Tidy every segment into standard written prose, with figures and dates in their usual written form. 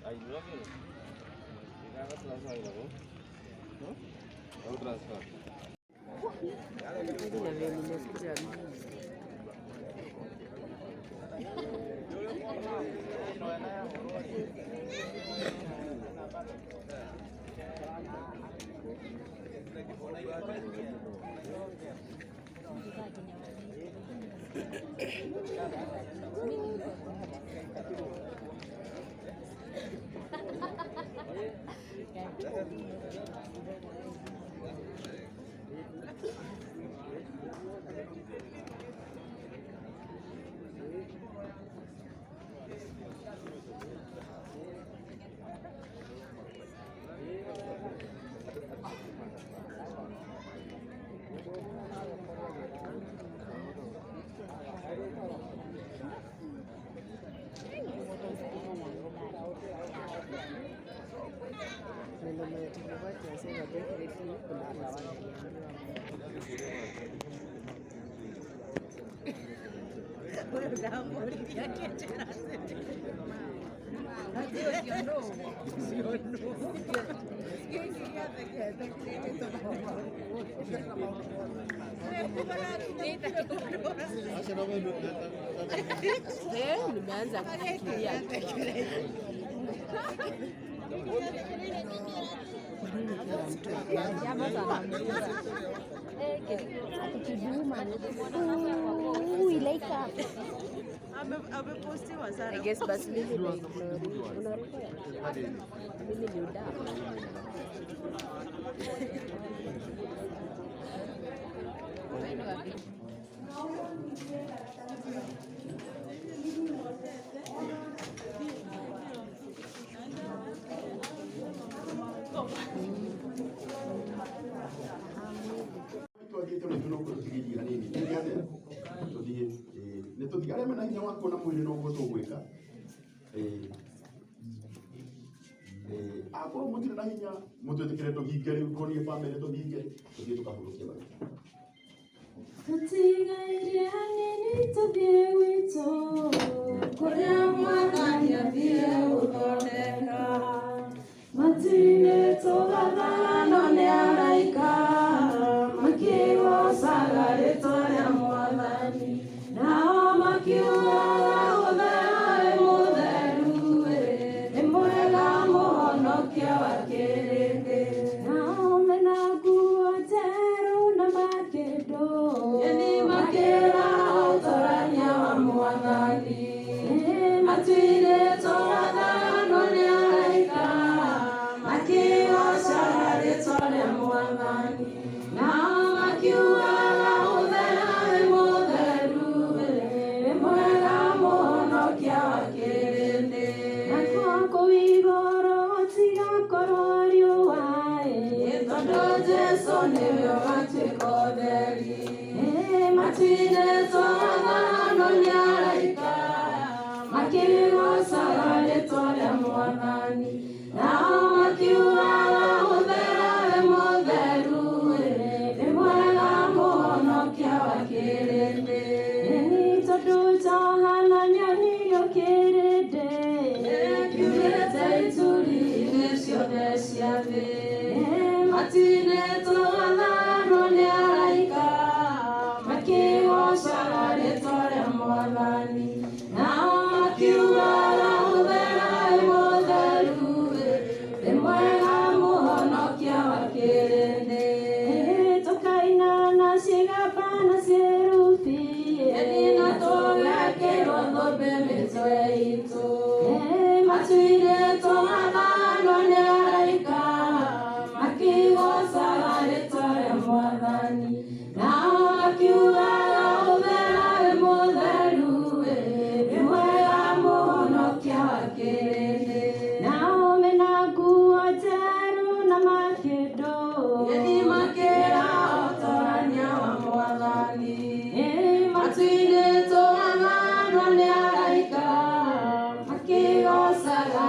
Ahí no lo quiero. Mira, transfer ahí, ¿no? ¿No? Transfer. Nimeanza kufikiria amepostiwa sana. I guess basi mimi ni uda. Akorwo mutire na hinya mutwĩtĩkĩre tũhinge rĩu tuonie bamĩrĩ tũhinge tũthiĩ tũkahurũkia wega. Tũtigaire hanini tũthiĩ gwitũ kũrĩa Mwathani athiĩ gũthondeka. Matu-inĩ tũgathano nĩ araika makĩgocaga rĩĩtwa rĩa Mwathani, nao makiugaga ũtheru mũtheru nĩ mwega Mũhonokia wa kĩrĩndĩ. Nao mena nguo njerũ na makĩndũ nyeni makĩra ũtorania wa Mwathani. Matu-inĩ tũgathano nĩ araika makĩgocaga rĩĩtwa rĩa Mwathani, nao makiugaga ũtheru mũtheru nĩ mwega Mũhonokia wa kĩrĩndĩ. Nakuo kũu igũrũ gũtigakorwo riũa tondũ Jesũ nĩwe ũgatuĩka ũtheri. Matu-inĩ tũgathano nĩ araika makĩgocaga rĩĩtwa rĩa Mwathani, nao makiugaga ũtheru mũtheru nĩ mwega Mũhonokia wa kĩrĩndĩ. Nĩ tondũ Johana nĩonirio kĩrĩndĩ kiumĩte ituri-inĩ ciothe cia thĩ. Matu-inĩ tũgathano nĩ araika makĩgocaga rĩĩtwa rĩa Mwathani, nao makiugaga ũtheru mũtheru nĩ mwega Mũhonokia wa kĩrĩndĩ. Tũkaina na ciĩgamba na ciĩrubi na tũgekĩrwo thũmbĩ mĩtwe itũ. Matu-inĩ tũgathano nĩ araika makĩgocaga rĩĩtwa rĩa Mwathani, nao makiugaga ũtheru mũtheru nĩ mwega Mũhonokia wa kĩrĩndĩ. Nao mena nguo njerũ na makĩndũ nyeni makĩra ũtorania wa Mwathani. Matu-inĩ tũgathano nĩ araika makĩgocaga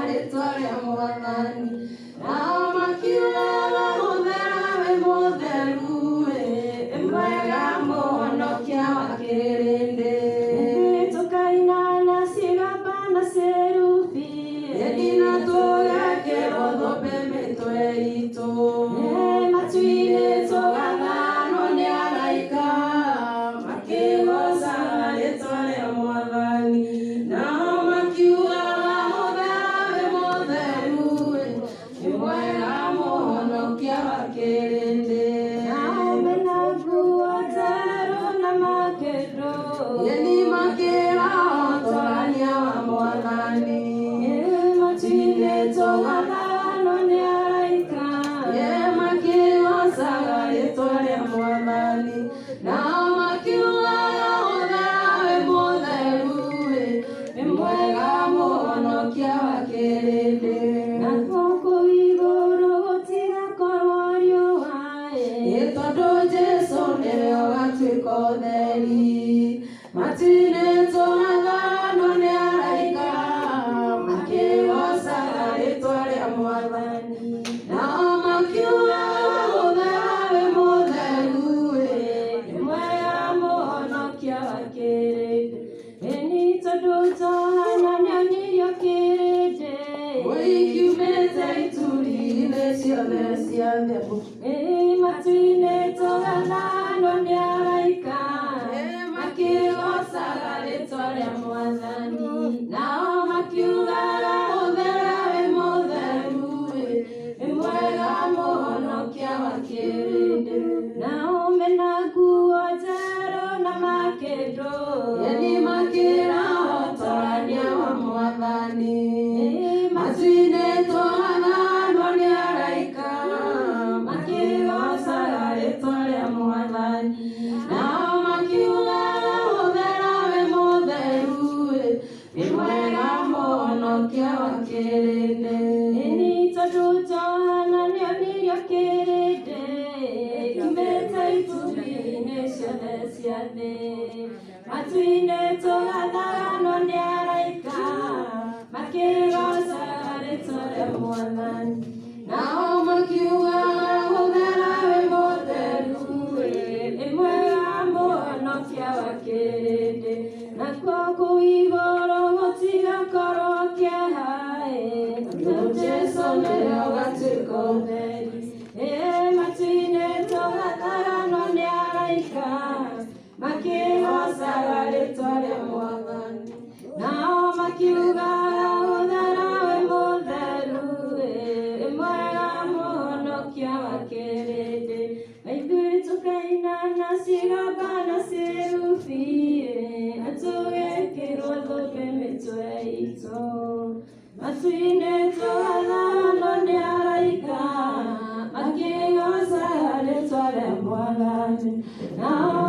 tondũ Johana nĩonirio kĩrĩndĩ Ũikiumĩte ituri-inĩ ciothe cia thĩ. matu-inĩ tũgathanwo nĩ araika makĩgocaga rĩtwa rĩa Mwathani, nao makiugaga ũthera wĩ mũtheru wĩ mwega mũhonokia wa kĩrĩndĩ, nao mena nguo njerũ na makĩndũ Yeni makĩrahotania wa Mwathani. Matu-inĩ tũgathanwo nĩ araika makĩgocaga rĩtwa rĩa Mwathani, nao makiugaga ũthera wĩ mũtheru wĩ mwega mũhonokia wa kĩrĩndĩ. Ĩni tondũ Johana nĩonirio kĩrĩndĩ kiumĩte ituri-inĩ ciothe cia thĩ, matu-inĩ tũgathaganwo nĩ araika makĩgocaga rĩtwa rĩa Mwathani, Nao makiugaga ũthera wĩ mũtheru wĩ mwega mũhonokia wa kĩrĩndĩ, nakuo kũu igũrũ gũtigakorwo kĩeha tondũ Jesũ nĩwe ũgatuĩka ũtheri. Matu-inĩ tũgathaganwo nĩ araika makĩgocaga rĩtwa rĩa Mwathani, nao makiugaga ũthera wĩ mũtheru wĩ mwega mũhonokia wa kĩrĩndĩ, na ithuĩ tũkaina na cigamba na cirubi na tũgekĩrwo thũmbĩ mĩtwe itũ. Matu-inĩ tũgathaganwo nĩ araika makĩgocaga rĩtwa rĩa Mwathani, nao